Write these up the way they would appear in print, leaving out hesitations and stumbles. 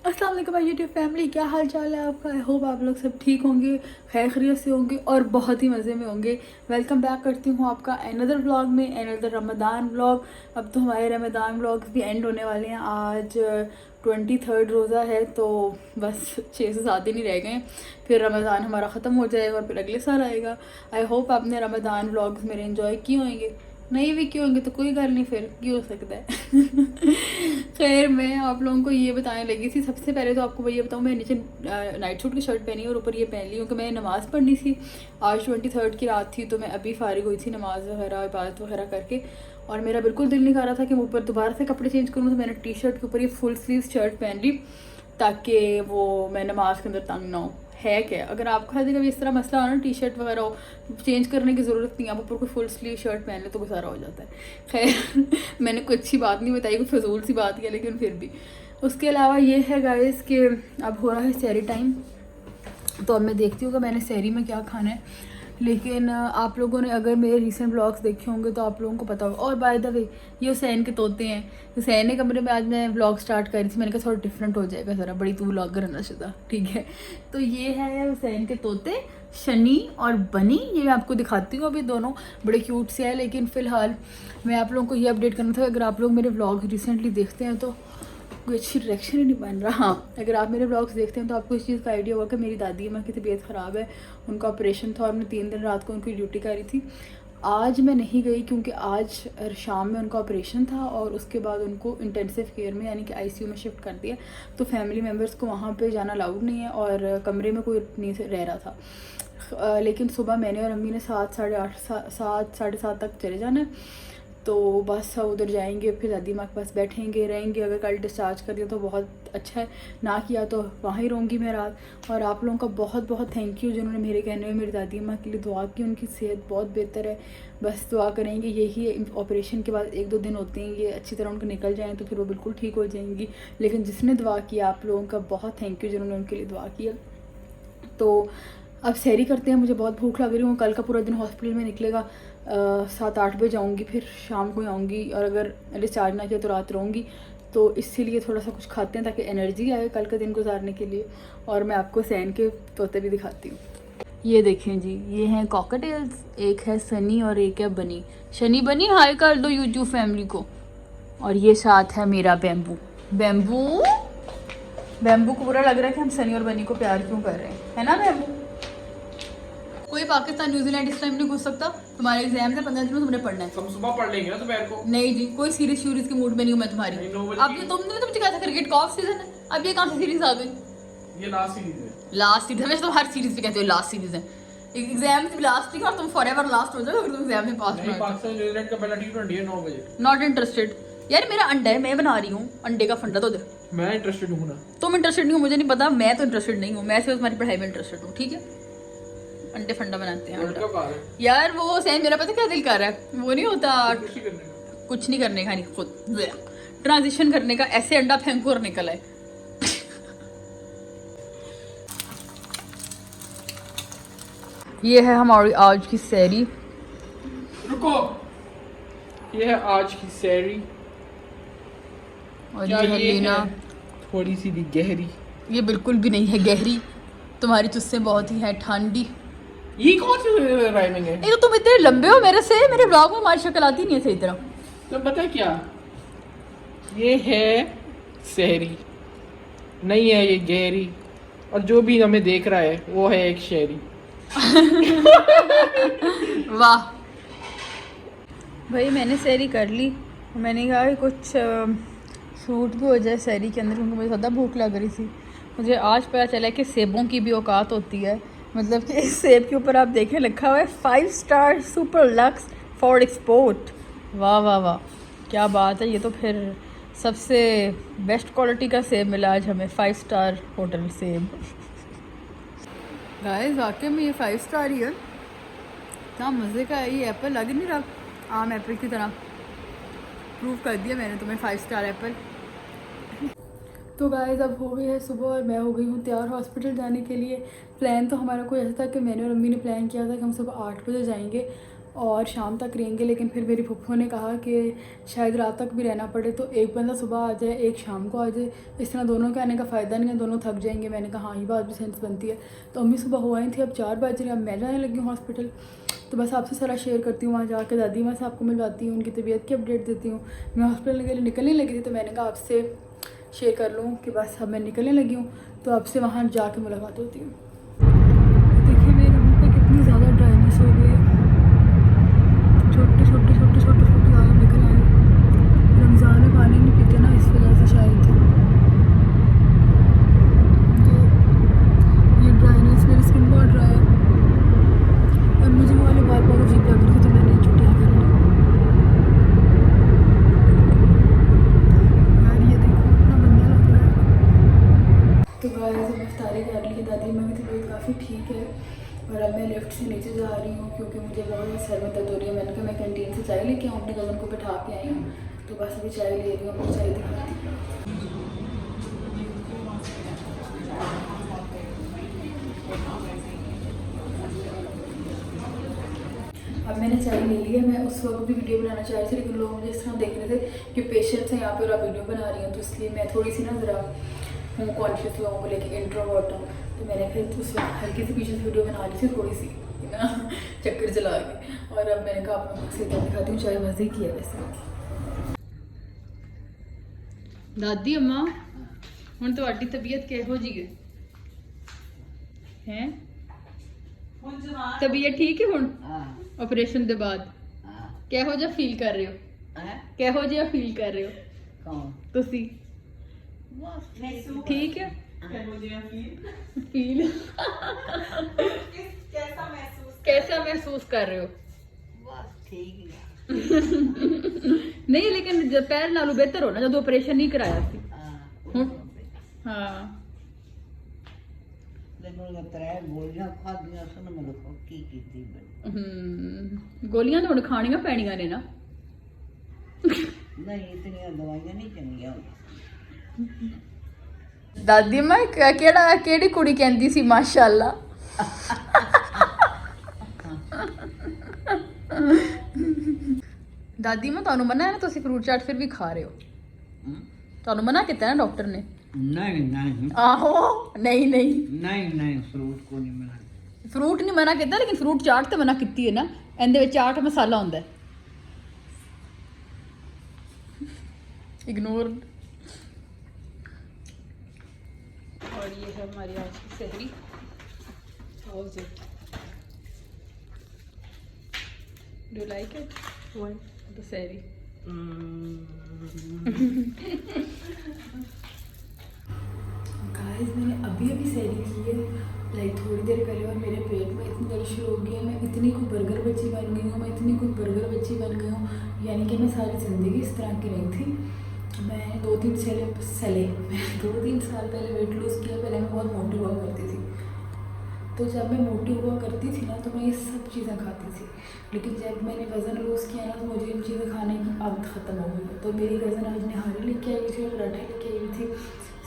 अस्सलाम वालेकुम my YouTube family, क्या हाल चाल है आपका। आई होप आप लोग सब ठीक होंगे, खैर खैरियत से होंगे और बहुत ही मज़े में होंगे। वेलकम बैक करती हूँ आपका अनदर व्लॉग में, अनदर रमज़ान व्लॉग। अब तो हमारे रमज़ान व्लॉग्स भी एंड होने वाले हैं। आज 23rd रोज़ा है, तो बस 6 से 7 दिन ही रह गए हैं, फिर रमज़ान हमारा ख़त्म हो जाएगा और फिर अगले साल आएगा। आई होप आपने रमज़ान व्लॉग्स मेरे इन्जॉय किए होंगे, नहीं भी क्यों होंगे तो कोई गल नहीं, फिर क्यों हो सकता है। खैर मैं आप लोगों को ये बताने लगी थी। सबसे पहले तो आपको ये बताऊँ, मैं नीचे नाइट सूट की शर्ट पहनी और ऊपर ये पहन ली क्योंकि मैं नमाज़ पढ़नी थी। आज 23rd की रात थी, तो मैं अभी फारिग हुई थी नमाज़ वगैरह इबादत वगैरह करके, और मेरा बिल्कुल दिल नहीं कर रहा था कि मैं ऊपर दोबारा से कपड़े चेंज करूँ। तो मैंने टी शर्ट के ऊपर ये फुल स्लीव शर्ट पहन ली ताकि वो मैं नमाज के अंदर तंग ना हो। है क्या, अगर आपके साथ कभी इस तरह मसला हो ना, टी शर्ट वगैरह हो, चेंज करने की ज़रूरत नहीं है, आप ऊपर कोई फुल स्लीव शर्ट पहन ले तो गुजारा हो जाता है। खैर मैंने कोई अच्छी बात नहीं बताई, कोई फजूल सी बात है, लेकिन फिर भी। उसके अलावा ये है गाइस कि अब हो रहा है सहरी टाइम, तो अब मैं देखती हूँ कि मैंने सहरी में क्या खाना है। लेकिन आप लोगों ने अगर मेरे रीसेंट ब्लॉग्स देखे होंगे तो आप लोगों को पता होगा। और बाय द वे, ये हुसैन के तोते हैं। हुसैन के कमरे में आज मैं ब्लॉग स्टार्ट कर रही थी, मैंने कहा थोड़ा डिफरेंट हो जाएगा, ज़रा बड़ी तू ब्लॉगर है ना शुदा, ठीक है। तो ये है हुसैन के तोते, शनी और बनी। ये मैं आपको दिखाती हूँ, अभी दोनों बड़े क्यूट से हैं। लेकिन फ़िलहाल मैं आप लोगों को ये अपडेट करना था, अगर आप लोग मेरे ब्लॉग रिसेंटली देखते हैं तो कोई अच्छी डायरेक्शन ही नहीं बन रहा। हाँ, अगर आप मेरे ब्लॉग्स देखते हैं तो आपको इस चीज़ का आइडिया होगा कि मेरी दादी अम्मा की तबीयत ख़राब है, उनका ऑपरेशन था और मैं 3 दिन रात को उनकी ड्यूटी करी थी। आज मैं नहीं गई क्योंकि आज शाम में उनका ऑपरेशन था और उसके बाद उनको इंटेंसिव केयर में यानी कि आईसीयू में शिफ्ट कर दिया। तो फैमिली मेम्बर्स को वहाँ पे जाना अलाउड नहीं है और कमरे में कोई नहीं रह रहा था। लेकिन सुबह मैंने और अम्मी ने 7, साढ़े 8, 7, साढ़े 7 तक चले जाना है। तो बस उधर जाएंगे, फिर दादी माँ के पास बैठेंगे रहेंगे। अगर कल डिस्चार्ज कर दिया तो बहुत अच्छा है, ना किया तो वहाँ ही रहूँगी मैं रात। और आप लोगों का बहुत बहुत थैंक यू जिन्होंने मेरे कहने में मेरी दादी माँ के लिए दुआ की। उनकी सेहत बहुत बेहतर है, बस दुआ करेंगे। यही ऑपरेशन के बाद 1-2 दिन होते हैं, ये अच्छी तरह उनको निकल जाएँ तो फिर वो बिल्कुल ठीक हो जाएंगी। लेकिन जिसने दुआ किया, आप लोगों का बहुत थैंक यू जिन्होंने उनके लिए दुआ किया। तो अब सहरी करते हैं, मुझे बहुत भूख लग रही हूँ। कल का पूरा दिन हॉस्पिटल में निकलेगा, 7-8 बजे जाऊँगी, फिर शाम को आऊँगी, और अगर डिस्चार्ज ना किया तो रात रहूँगी। तो इसीलिए थोड़ा सा कुछ खाते हैं ताकि एनर्जी आए कल का दिन गुजारने के लिए। और मैं आपको सैन के तोते भी दिखाती हूँ। ये देखें जी, ये हैं कॉकटेल्स, एक है सनी और एक है बनी। शनी बनी हाय कर दो यूट्यूब फैमिली को। और ये साथ है मेरा बैम्बू। बैम्बू बैम्बू को बुरा लग रहा है कि हम सनी और बनी को प्यार क्यों कर रहे हैं, है ना बैम्बू। कोई पाकिस्तान न्यूजीलैंड इस टाइम नहीं घुस सकता। तुम्हारे एग्जाम से 15 दिन में तुमने पढ़ना है। हम सुबह पढ़ लेंगे ना दोपहर को। नहीं जी, कोई सीरीज यूरीज के मूड में नहीं हूँ मैं तुम्हारी। अब ये तुमने तो कहा था क्रिकेट का ऑफ सीजन है, अब ये कहाँ से सीरीज आ गई। ये लास्ट सीरीज है। लास्ट सीरीज है, वैसे तो हर सीरीज पे कहते हो लास्ट सीरीज है। एग्जाम से लास्ट नहीं और तुम फॉरएवर लास्ट हो जाओगे अगर तुम एग्जाम में पास नहीं, पाकिस्तान न्यूजीलैंड का पहला टी20 है 9 बजे। नॉट इंटरेस्टेड यार, मेरा अंडा है, मैं बना रही हूँ अंडे का फंडा। तो दे, मैं इंटरेस्टेड हूं ना। तुम इंटरेस्टेड नहीं हो मुझे नहीं पता, मैं तो इंटरेस्टेड नहीं हूँ, मैं सिर्फ तुम्हारी पढ़ाई में इंटरेस्टेड हूँ, ठीक है। अंडे फंडा बनाते हैं वर्ल्ड कप आ रहा है यार। वो सैन मेरा पता क्या दिल कर रहा है, वो नहीं होता कुछ नहीं करने का। कुछ नहीं करने का, नहीं खुद ट्रांजिशन करने का, ऐसे अंडा फेंको और निकल आए। ये है हमारी आज की सैरी। रुको, ये है आज की सैरी। और क्या ये है लीना। थोड़ी सी भी गहरी। ये बिल्कुल भी नहीं है गहरी, तुम्हारी चुस्सें बहुत ही है ठंडी। ये कौन सी राइमिंग है? ये तो तुम इतने लंबे हो मेरे से, मेरे ब्लॉग में हमारी शक्ल आती नहीं है सही तरह। तो पता है क्या, ये है सहरी, नहीं है ये गहरी। और जो भी हमें देख रहा है वो है एक शेरी। वाह भाई, मैंने सैरी कर ली। मैंने कहा कि कुछ फ्रूट भी हो जाए सैरी के अंदर, क्योंकि मुझे ज़्यादा भूख लग रही थी। मुझे आज पता चला कि सेबों की भी औकात होती है। मतलब कि इस सेब के ऊपर आप देखें लिखा हुआ है 5 star super lux for export. वाह वाह वाह, क्या बात है। ये तो फिर सबसे बेस्ट क्वालिटी का सेब मिला आज हमें, 5 स्टार होटल सेब। गाइस वाकई में ये 5 स्टार ही है, इतना मज़े का है। ये एप्पल लग नहीं रहा आम एप्पल की तरह, प्रूव कर दिया मैंने तुम्हें 5 स्टार एप्पल। तो गाइस अब हो गई है सुबह और मैं हो गई हूँ तैयार हॉस्पिटल जाने के लिए। प्लान तो हमारा कोई ऐसा था कि मैंने और अम्मी ने प्लान किया था कि हम सुबह 8 बजे जाएंगे और शाम तक रहेंगे, लेकिन फिर मेरी फुफ्फो ने कहा कि शायद रात तक भी रहना पड़े, तो एक बंदा सुबह आ जाए एक शाम को आ जाए, इस तरह दोनों के आने का फ़ायदा नहीं है, दोनों थक जाएंगे। मैंने कहा हाँ ये बात भी सेंस बनती है। तो अम्मी सुबह हो आई थी, अब 4 बज रहे, अब मैं जाने लगी हूँ हॉस्पिटल। तो बस आपसे सारा शेयर करती हूँ, वहाँ जाकर दादी माँ से आपको मिलवाती हूँ, उनकी तबीयत की अपडेट देती हूँ। मैं हॉस्पिटल के लिए निकलने लगी थी, तो मैंने कहा आपसे शेयर कर लूँ कि बस अब मैं निकलने लगी हूँ, तो आपसे वहाँ जाके मुलाकात होती हूँ। देखिए मेरे मुँह पे कितनी ज़्यादा ड्राइनेस हो गई है, छोटे छोटे छोटे छोटे छोटे दाने निकल आए। रमज़ान में पानी नहीं पीते ना, इस वजह से शायद ये ड्राइनेस, मेरी स्किन बहुत ड्राई है और मुझे वो वाले बाल बहुत अजीब लग रही थी, तो मैंने छुट्टियाँ कर ली। यार ये देखो इतना गंदा लग रहा है। तो गाइस अब इफ्तारी कर ली, दादी माँ की तबीयत काफ़ी ठीक है और अब मैं लिफ्ट से नीचे जा रही हूँ क्योंकि मुझे बहुत सर में दर्द हो रही है। मैंने कहा मैं कैंटीन से चाय लेके आऊँ, अपने कज़न को बैठा के आई हूँ, तो बस अभी चाय ले रही हूँ, अपनी चाय दिखाती हूँ। अब मैंने चाय ले लिया। मैं उस वक्त भी वीडियो बनाना चाह रही थी, लेकिन लोग मुझे इस तरह देख रहे थे कि पेशेंट्स हैं यहाँ पे और आप वीडियो बना रही हैं, तो इसलिए मैं थोड़ी सी ना ज़रा हूँ कॉन्शियस लोगों को लेके, इंट्रोवर्ट हूँ, तो मैंने फिर उस वक्त हल्की सी पीछे से वीडियो बना ली थी, थोड़ी सी ना चक्कर चला के। और अब मैंने कहा आप लोगों से दिखाती हूँ, चाय मज़े की है वैसे। दादी अम्मा हुण तुहाडी तबीयत किहो जी है? तबीयत ठीक है हुण ऑपरेशन के बाद? किहो जिहा फील कर रहे हो? किहो जिहा फील कर रहे हो तुसी? ठीक है फील कैसा महसूस कर रहे हो? नहीं लेकिन पैर नालों बेहतर हो ना जब ऑपरेशन नहीं कराया सी। हाँ गोलियां तो हुण खानियां पैणियां ने ना। दादी मां केड़ी कुड़ी कहंदी सी माशाअल्लाह। दादी मां तुहानू मना है ना, तुसी फ्रूट चाट फिर भी खा रहे हो? तुहानू मना किया ना डॉक्टर ने? नहीं आहो नहीं नहीं नहीं फ्रूट को नहीं मना। फ्रूट नहीं मना किया, लेकिन फ्रूट चाट तो मना की है ना, इहदे विच चाट मसाला होंदा है। इग्नोर। और ये है हमारी आज की सहरी। How is it? Do you like it? The सहरी। गाइस मैंने अभी सहरी की है, लाइक थोड़ी देर पहले, और मेरे पेट में इतनी दर्द शुरू हो गई है। मैं इतनी कोई बर्गर बच्ची बन गई हूँ, बन गई हूँ, यानी कि मैं सारी ज़िंदगी इस तरह की नहीं थी। मैं 2-3 साल पहले वेट लूज़ किया। पहले मैं बहुत मोटी हुआ करती थी, तो जब मैं मोटी हुआ करती थी ना तो मैं ये सब चीज़ें खाती थी, लेकिन जब मैंने वज़न लूज़ किया ना तो मुझे इन चीज़ें खाने की आदत ख़त्म हो गई। तो मेरी कज़न आज निहारी लेके आई थी और पराठे लेके आई थी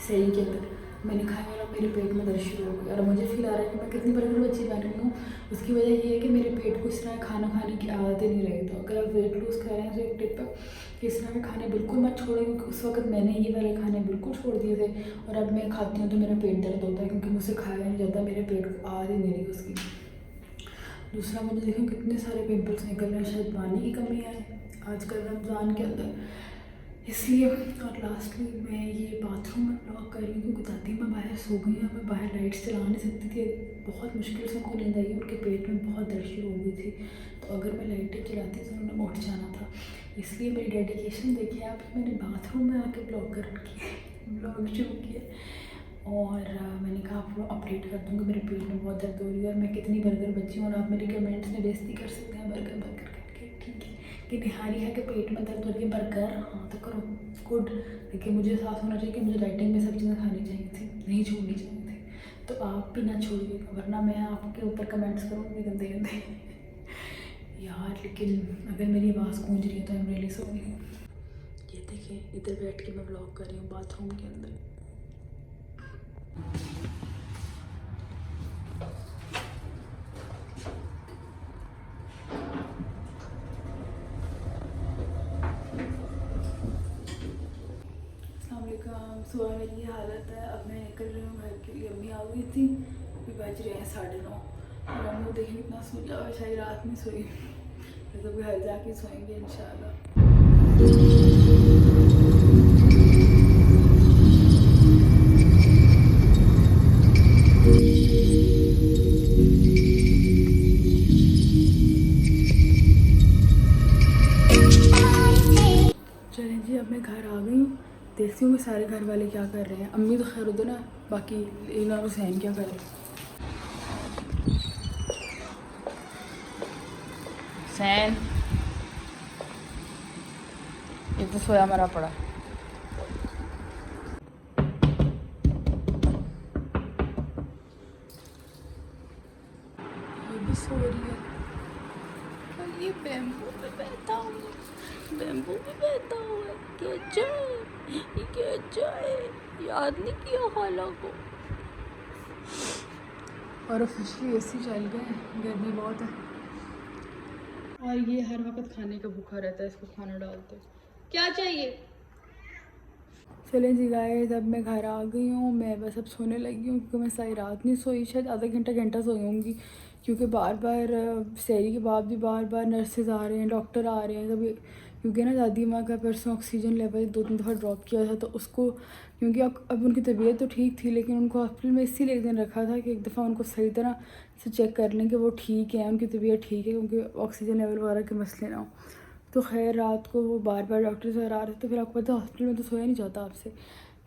सही के अंदर, मैंने खाया और मेरे पेट में दर्द शुरू हो गई और मुझे फील आ रहा है कि मैं कितनी बर्गर बच्ची बन गई हूँ। उसकी वजह ये है कि मेरे पेट को इस तरह खाना खाने की आदत ही नहीं रही। तो अगर आप वेट लूज़ कर रहे हैं तो एक टिप है कि इस तरह के खाने बिल्कुल मत छोड़ें, क्योंकि उस वक्त मैंने ये वाले खाने बिल्कुल छोड़ दिए थे और अब मैं खाती हूँ तो मेरा पेट दर्द होता है क्योंकि मुझसे खाया नहीं जाता, मेरे पेट को आदत ही नहीं रही उसकी। दूसरा मुझे देखो कितने सारे पिंपल्स निकल रहे हैं, शायद पानी की कमी है आजकल रमज़ान के अंदर, इसलिए। और लास्टली मैं ये बाथरूम में ब्लॉक कर रही हूँ क्योंकि दादी माँ बाहर सो गई हैं, मैं बाहर लाइट्स चला नहीं सकती थी, बहुत मुश्किल से उनको नींद आई, उनके पेट में बहुत दर्द शुरू हो गई थी, तो अगर मैं लाइटें चलाती तो उन्हें उठ जाना था। इसलिए मेरी डेडिकेशन देखिए आप, मैंने बाथरूम में आके ब्लॉग कर रखी ब्लॉग शुरू किया और मैंने कहा आप लोग अपडेट कर दूँगी मेरे पेट में बहुत दर्द हो रही है और मैं कितनी बर्गर बच्ची हूँ। और आप मेरी कमेंट्स में बेइज्जती कर सकते हैं बर्गर करके, ठीक है कि निहारी है कि पेट में दर्द हो रही है बर्गर, हाँ तो करो गुड, लेकिन मुझे एहसास होना चाहिए कि मुझे डाइटिंग में सब चीज़ें खानी चाहिए थी, नहीं छोड़नी चाहिए थी। तो आप भी ना छोड़िएगा वरना मैं आपके ऊपर कमेंट्स करूँगी गंदे गंदे यार। लेकिन अगर मेरी आवाज़ गूंज रही है तो आई एम रियली सॉरी। ये देखिए इधर बैठ के मैं व्लॉग कर रही हूँ बाथरूम के अंदर। अब सुबह मेरी ये हालत है। अब मैं निकल रही हूँ घर के लिए। अम्मी आ गई थी, अभी बज रहे हैं 9:30। और अम्मी देखिए कितना सो जाओ, शायद रात में सोई, तो घर जाके सोएंगे इंशाल्लाह। चलें जी, अब मैं घर आ गई हूँ। देखती हूँ कि सारे घर वाले क्या कर रहे हैं। अम्मी तो खैर उधर है, बाकी लीना और हुसैन क्या कर रहे हैं। हुसैन ये तो सोया मरा पड़ा। ये भी सो रही है। और ये बैम्बू पे बैठा हुआ, बैम्बू पे बैठा हुआ है। क्या जाए, ये क्या जाए, याद नहीं किया खाला को। और ऑफिशियली एसी चल गए, गर्मी बहुत है। और ये हर वक्त खाने का भूखा रहता है, इसको खाना डालते। क्या चाहिए? चलें जी गाइस, अब मैं घर आ गई हूँ। मैं बस अब सोने लगी हूँ क्योंकि मैं सारी रात नहीं सोई, शायद आधा घंटा सोई होंगी। क्योंकि बार बार सहरी के बाद भी बार बार नर्सेज आ रहे हैं, डॉक्टर आ रहे हैं कभी। क्योंकि ना दादी माँ का परसों ऑक्सीजन लेवल 2-3 दफ़ा ड्रॉप किया था, तो उसको क्योंकि अब उनकी तबीयत तो ठीक थी, लेकिन उनको हॉस्पिटल में इसीलिए एक दिन रखा था कि एक दफ़ा उनको सही तरह से चेक कर लें कि वो ठीक है, उनकी तबीयत ठीक है, क्योंकि ऑक्सीजन लेवल वगैरह के मसले ना हो। तो खैर रात को वो बार बार डॉक्टर से आ रहे थे, फिर आपको पता है हॉस्पिटल में तो सोया नहीं जाता आपसे।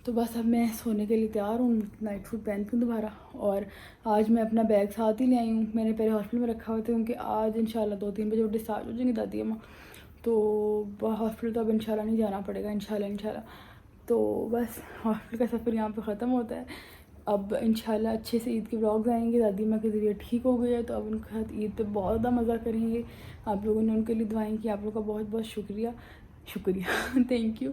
तो बस अब मैं सोने के लिए तैयार हूँ, नाइट सूट पहनती हूँ दोबारा। और आज मैं अपना बैग साथ ही ले आई हूँ, मैंने पहले हॉस्पिटल में रखा हुआ था क्योंकि आज इंशाल्लाह 2-3 बजे वो डिस्चार्ज हो जाएंगी दादी अम्मा। तो हॉस्पिटल तो अब इंशाल्लाह नहीं जाना पड़ेगा, इंशाल्लाह। तो बस हॉस्पिटल का सफ़र यहाँ पे ख़त्म होता है। अब इंशाल्लाह अच्छे से ईद के व्लॉग्स आएंगे। दादी माँ की तबीयत ठीक हो गई है, तो अब उनके साथ ईद पे बहुत ज़्यादा मज़ा करेंगे। आप लोगों ने उनके लिए दुआएं की, आप लोगों का बहुत बहुत शुक्रिया थैंक यू।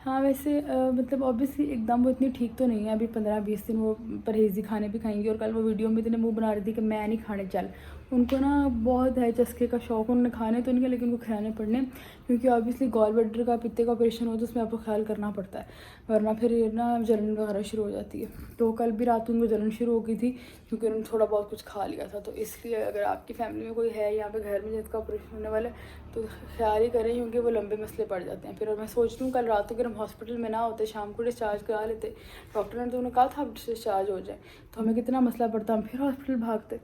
हाँ वैसे मतलब ऑब्वियसली एकदम वो इतनी ठीक तो नहीं है, अभी 15-20 दिन वो परहेज़ी खाने भी खाएंगी। और कल वो वीडियो में इतने मुँह बना रही थी कि मैं नहीं खाने, चल उनको ना बहुत है चस्के का शौक़, उन्होंने खाने तो नहीं, लेकिन उनको खिलाने पड़ने, क्योंकि ऑब्वियसली गॉल ब्लैडर का पित्ते का ऑपरेशन हो तो उसमें आपको ख्याल करना पड़ता है, वरना फिर ना जलन वगैरह शुरू हो जाती है। तो कल भी रात को उनको जलन शुरू हो गई थी क्योंकि उन्होंने थोड़ा बहुत कुछ खा लिया था। तो इसलिए अगर आपकी फैमिली में कोई है यहाँ पे घर में जिसका ऑपरेशन होने वाला है तो ख्याल ही करें, क्योंकि वो लंबे मसले पड़ जाते हैं फिर। और मैं सोच रही हूँ कल रात को अगर हम हॉस्पिटल में ना होते, शाम को डिस्चार्ज करा लेते, डॉक्टर ने तो उन्हें कहा था आप डिस्चार्ज हो जाए, तो हमें कितना मसला पड़ता, हम फिर हॉस्पिटल भागते।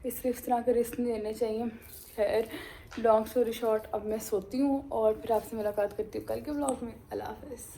इसलिए इस तरह के रिस्क नहीं लेने चाहिए। खैर लॉन्ग स्टोरी शॉर्ट, अब मैं सोती हूँ और फिर आपसे मुलाकात करती हूँ कल के व्लॉग में। अल्लाह हाफ़िज़।